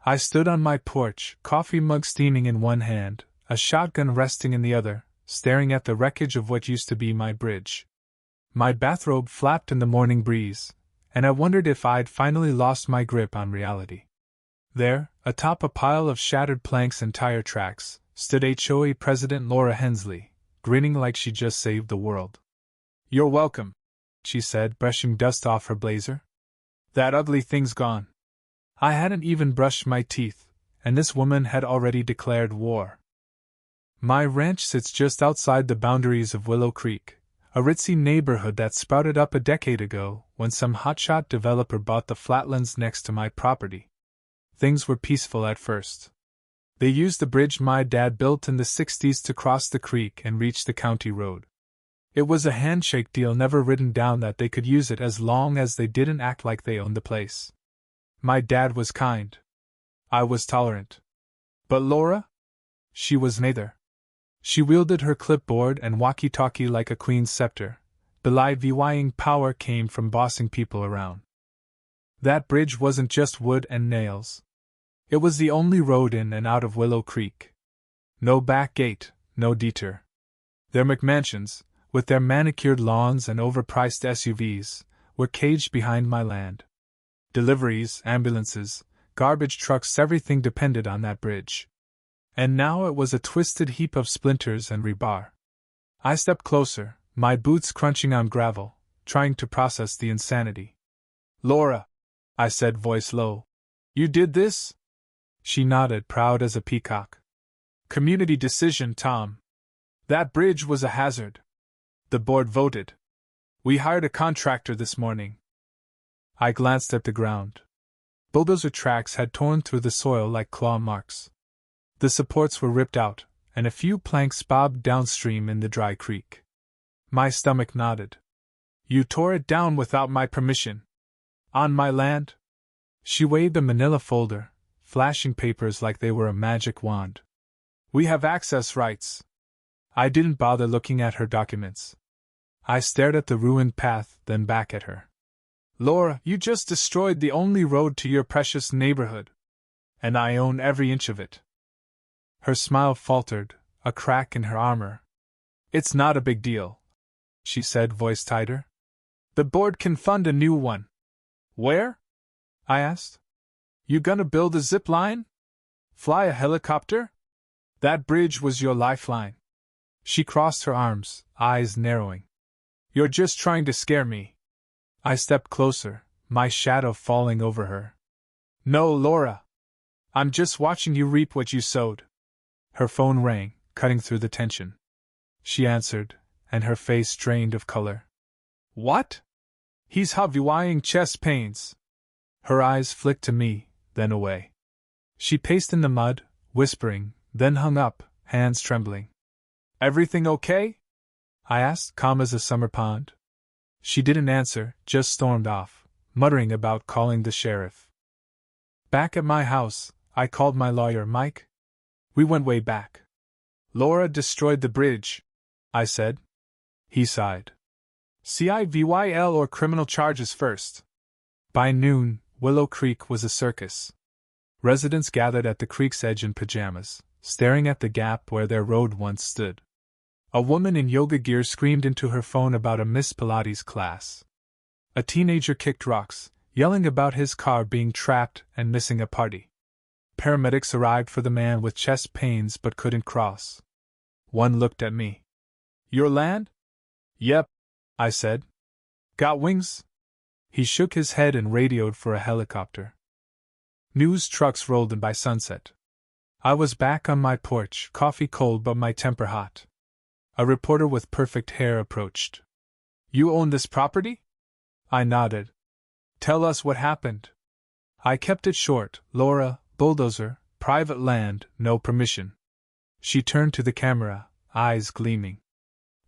I stood on my porch, coffee mug steaming in one hand, a shotgun resting in the other, staring at the wreckage of what used to be my bridge. My bathrobe flapped in the morning breeze, and I wondered if I'd finally lost my grip on reality. There, atop a pile of shattered planks and tire tracks, stood HOA President Laura Hensley, grinning like she'd just saved the world. "You're welcome," she said, brushing dust off her blazer. "That ugly thing's gone." I hadn't even brushed my teeth, and this woman had already declared war. My ranch sits just outside the boundaries of Willow Creek, a ritzy neighborhood that sprouted up a decade ago when some hotshot developer bought the flatlands next to my property. Things were peaceful at first. They used the bridge my dad built in the 60s to cross the creek and reach the county road. It was a handshake deal, never written down that they could use it as long as they didn't act like they owned the place. My dad was kind. I was tolerant. But Laura? She was neither. She wielded her clipboard and walkie-talkie like a queen's scepter, belying power came from bossing people around. That bridge wasn't just wood and nails. It was the only road in and out of Willow Creek. No back gate, no detour. Their McMansions, with their manicured lawns and overpriced SUVs, were caged behind my land. Deliveries, ambulances, garbage trucks, everything depended on that bridge. And now it was a twisted heap of splinters and rebar. I stepped closer, my boots crunching on gravel, trying to process the insanity. "Laura," I said, voice low, "you did this?" She nodded, proud as a peacock. "Community decision, Tom. That bridge was a hazard. The board voted. We hired a contractor this morning." I glanced at the ground. Bulldozer tracks had torn through the soil like claw marks. The supports were ripped out, and a few planks bobbed downstream in the dry creek. My stomach nodded. "You tore it down without my permission. On my land?" She waved a manila folder, flashing papers like they were a magic wand. "We have access rights." I didn't bother looking at her documents. I stared at the ruined path, then back at her. "Laura, you just destroyed the only road to your precious neighborhood. And I own every inch of it." Her smile faltered, a crack in her armor. "It's not a big deal," she said, voice tighter. "The board can fund a new one." "Where?" I asked. "You gonna build a zip line? Fly a helicopter? That bridge was your lifeline." She crossed her arms, eyes narrowing. "You're just trying to scare me." I stepped closer, my shadow falling over her. "No, Laura. I'm just watching you reap what you sowed." Her phone rang, cutting through the tension. She answered, and her face drained of color. "What?" "He's having chest pains." Her eyes flicked to me, then away. She paced in the mud, whispering, then hung up, hands trembling. "Everything okay?" I asked, calm as a summer pond. She didn't answer, just stormed off, muttering about calling the sheriff. Back at my house, I called my lawyer, Mike. We went way back. "Laura destroyed the bridge," I said. He sighed. "Civil or criminal charges first." By noon, Willow Creek was a circus. Residents gathered at the creek's edge in pajamas, staring at the gap where their road once stood. A woman in yoga gear screamed into her phone about a Miss Pilates class. A teenager kicked rocks, yelling about his car being trapped and missing a party. Paramedics arrived for the man with chest pains but couldn't cross. One looked at me. "Your land?" "Yep," I said. "Got wings?" He shook his head and radioed for a helicopter. News trucks rolled in by sunset. I was back on my porch, coffee cold but my temper hot. A reporter with perfect hair approached. "You own this property?" I nodded. "Tell us what happened." I kept it short. "Laura, bulldozer, private land, no permission." She turned to the camera, eyes gleaming.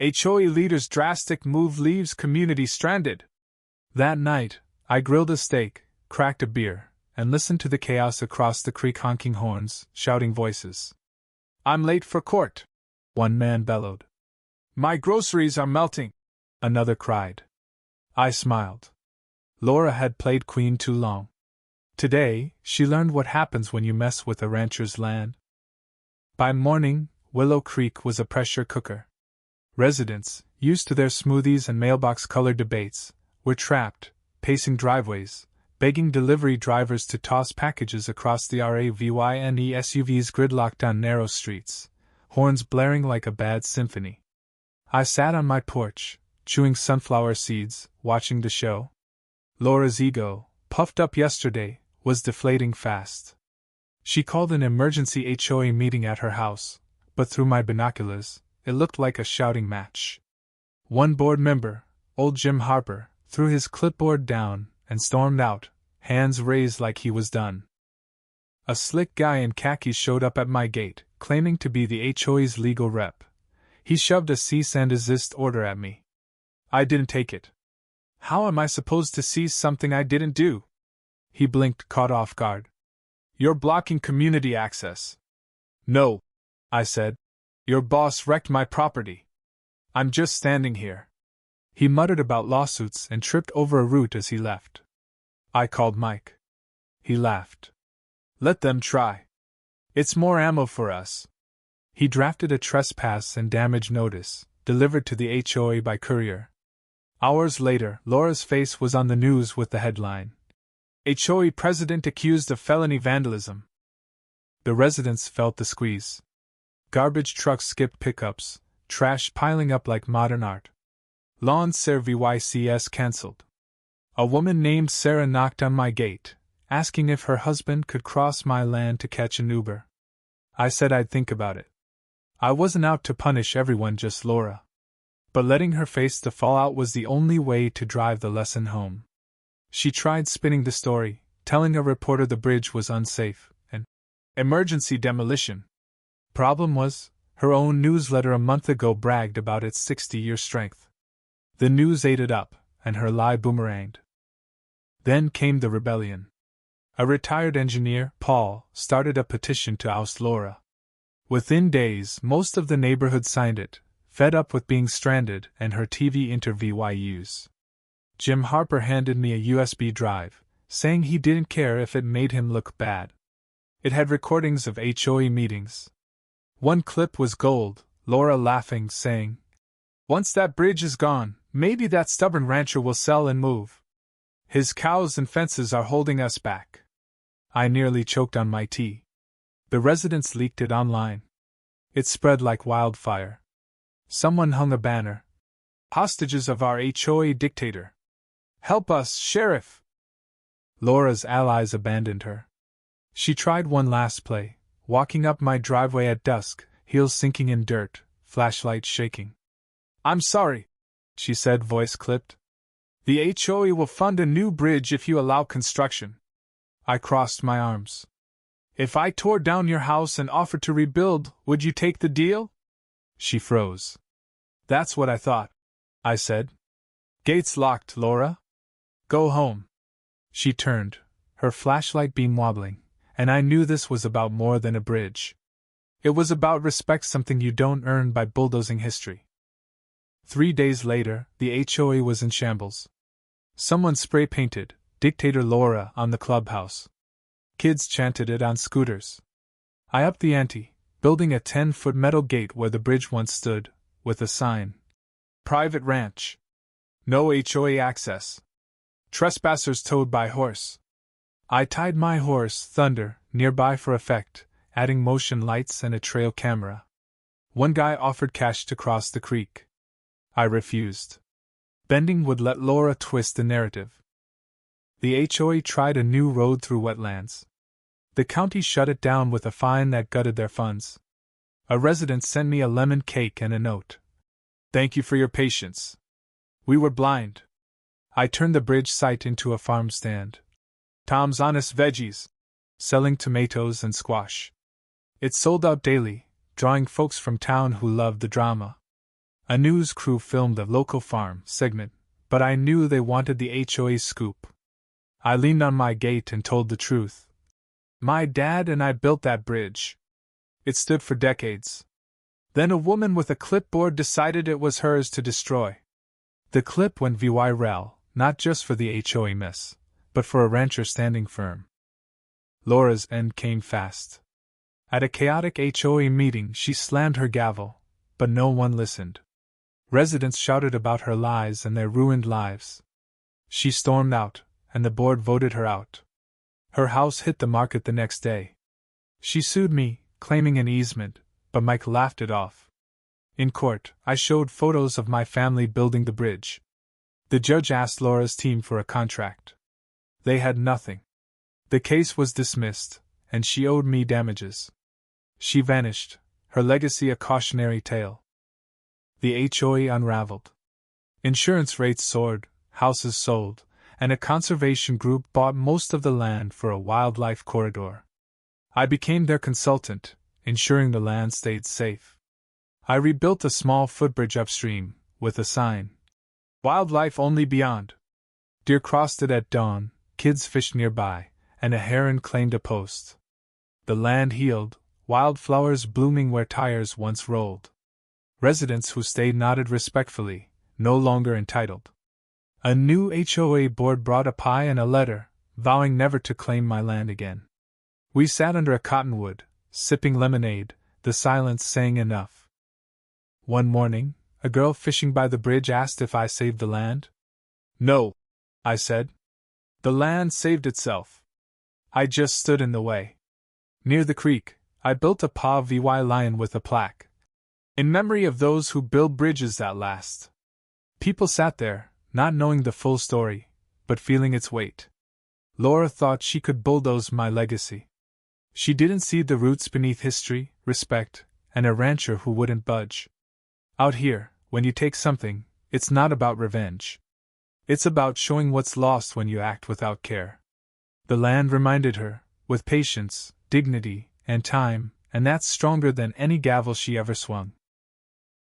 "HOA leader's drastic move leaves community stranded." That night, I grilled a steak, cracked a beer, and listened to the chaos across the creek, honking horns, shouting voices. "I'm late for court," one man bellowed. "My groceries are melting," another cried. I smiled. Laura had played queen too long. Today, she learned what happens when you mess with a rancher's land. By morning, Willow Creek was a pressure cooker. Residents, used to their smoothies and mailbox-colored debates, were trapped, pacing driveways, begging delivery drivers to toss packages across the RAVYNE SUVs gridlocked on narrow streets, horns blaring like a bad symphony. I sat on my porch, chewing sunflower seeds, watching the show. Laura's ego, puffed up yesterday, was deflating fast. She called an emergency HOA meeting at her house, but through my binoculars, it looked like a shouting match. One board member, old Jim Harper, threw his clipboard down and stormed out, hands raised like he was done. A slick guy in khakis showed up at my gate, claiming to be the HOA's legal rep. He shoved a cease and desist order at me. I didn't take it. How am I supposed to seize something I didn't do? He blinked, caught off guard. You're blocking community access. No, I said. Your boss wrecked my property. I'm just standing here. He muttered about lawsuits and tripped over a root as he left. I called Mike. He laughed. Let them try. It's more ammo for us. He drafted a trespass and damage notice, delivered to the HOA by courier. Hours later, Laura's face was on the news with the headline, HOA president accused of felony vandalism. The residents felt the squeeze. Garbage trucks skipped pickups, trash piling up like modern art. Lawn services cancelled. A woman named Sarah knocked on my gate, asking if her husband could cross my land to catch an Uber. I said I'd think about it. I wasn't out to punish everyone, just Laura. But letting her face the fallout was the only way to drive the lesson home. She tried spinning the story, telling a reporter the bridge was unsafe, and emergency demolition. Problem was, her own newsletter a month ago bragged about its 60-year strength. The news ate it up, and her lie boomeranged. Then came the rebellion. A retired engineer, Paul, started a petition to oust Laura. Within days, most of the neighborhood signed it, fed up with being stranded and her TV interviews. Jim Harper handed me a USB drive, saying he didn't care if it made him look bad. It had recordings of HOA meetings. One clip was gold, Laura laughing, saying, "Once that bridge is gone, maybe that stubborn rancher will sell and move. His cows and fences are holding us back." I nearly choked on my tea. The residents leaked it online. It spread like wildfire. Someone hung a banner. "Hostages of our HOA dictator. Help us, Sheriff!" Laura's allies abandoned her. She tried one last play, walking up my driveway at dusk, heels sinking in dirt, flashlight shaking. "I'm sorry," she said, voice clipped. "The HOA will fund a new bridge if you allow construction." I crossed my arms. "If I tore down your house and offered to rebuild, would you take the deal?" She froze. "That's what I thought," I said. "Gates locked, Laura. Go home." She turned, her flashlight beam wobbling, and I knew this was about more than a bridge. It was about respect, something you don't earn by bulldozing history. 3 days later, the HOA was in shambles. Someone spray-painted Dictator Laura on the clubhouse. Kids chanted it on scooters. I upped the ante, building a 10-foot metal gate where the bridge once stood, with a sign. Private ranch. No HOA access. Trespassers towed by horse. I tied my horse, Thunder, nearby for effect, adding motion lights and a trail camera. One guy offered cash to cross the creek. I refused. Bending would let Laura twist the narrative. The HOA tried a new road through wetlands. The county shut it down with a fine that gutted their funds. A resident sent me a lemon cake and a note. "Thank you for your patience. We were blind." I turned the bridge site into a farm stand. Tom's Honest Veggies, selling tomatoes and squash. It sold out daily, drawing folks from town who loved the drama. A news crew filmed the local farm segment, but I knew they wanted the HOA's scoop. I leaned on my gate and told the truth. My dad and I built that bridge. It stood for decades. Then a woman with a clipboard decided it was hers to destroy. The clip went viral, not just for the HOA mess, but for a rancher standing firm. Laura's end came fast. At a chaotic HOA meeting, she slammed her gavel, but no one listened. Residents shouted about her lies and their ruined lives. She stormed out, and the board voted her out. Her house hit the market the next day. She sued me, claiming an easement, but Mike laughed it off. In court, I showed photos of my family building the bridge. The judge asked Laura's team for a contract. They had nothing. The case was dismissed, and she owed me damages. She vanished, her legacy a cautionary tale. The HOA unraveled. Insurance rates soared, houses sold, and a conservation group bought most of the land for a wildlife corridor. I became their consultant, ensuring the land stayed safe. I rebuilt a small footbridge upstream, with a sign, "Wildlife only beyond." Deer crossed it at dawn, kids fished nearby, and a heron claimed a post. The land healed, wildflowers blooming where tires once rolled. Residents who stayed nodded respectfully, no longer entitled. A new HOA board brought a pie and a letter, vowing never to claim my land again. We sat under a cottonwood, sipping lemonade, the silence saying enough. One morning, a girl fishing by the bridge asked if I saved the land. "No," I said. "The land saved itself. I just stood in the way." Near the creek, I built a PA-VY lion with a plaque, in memory of those who build bridges that last. People sat there, not knowing the full story, but feeling its weight. Laura thought she could bulldoze my legacy. She didn't see the roots beneath history, respect, and a rancher who wouldn't budge. Out here, when you take something, it's not about revenge. It's about showing what's lost when you act without care. The land reminded her, with patience, dignity, and time, and that's stronger than any gavel she ever swung.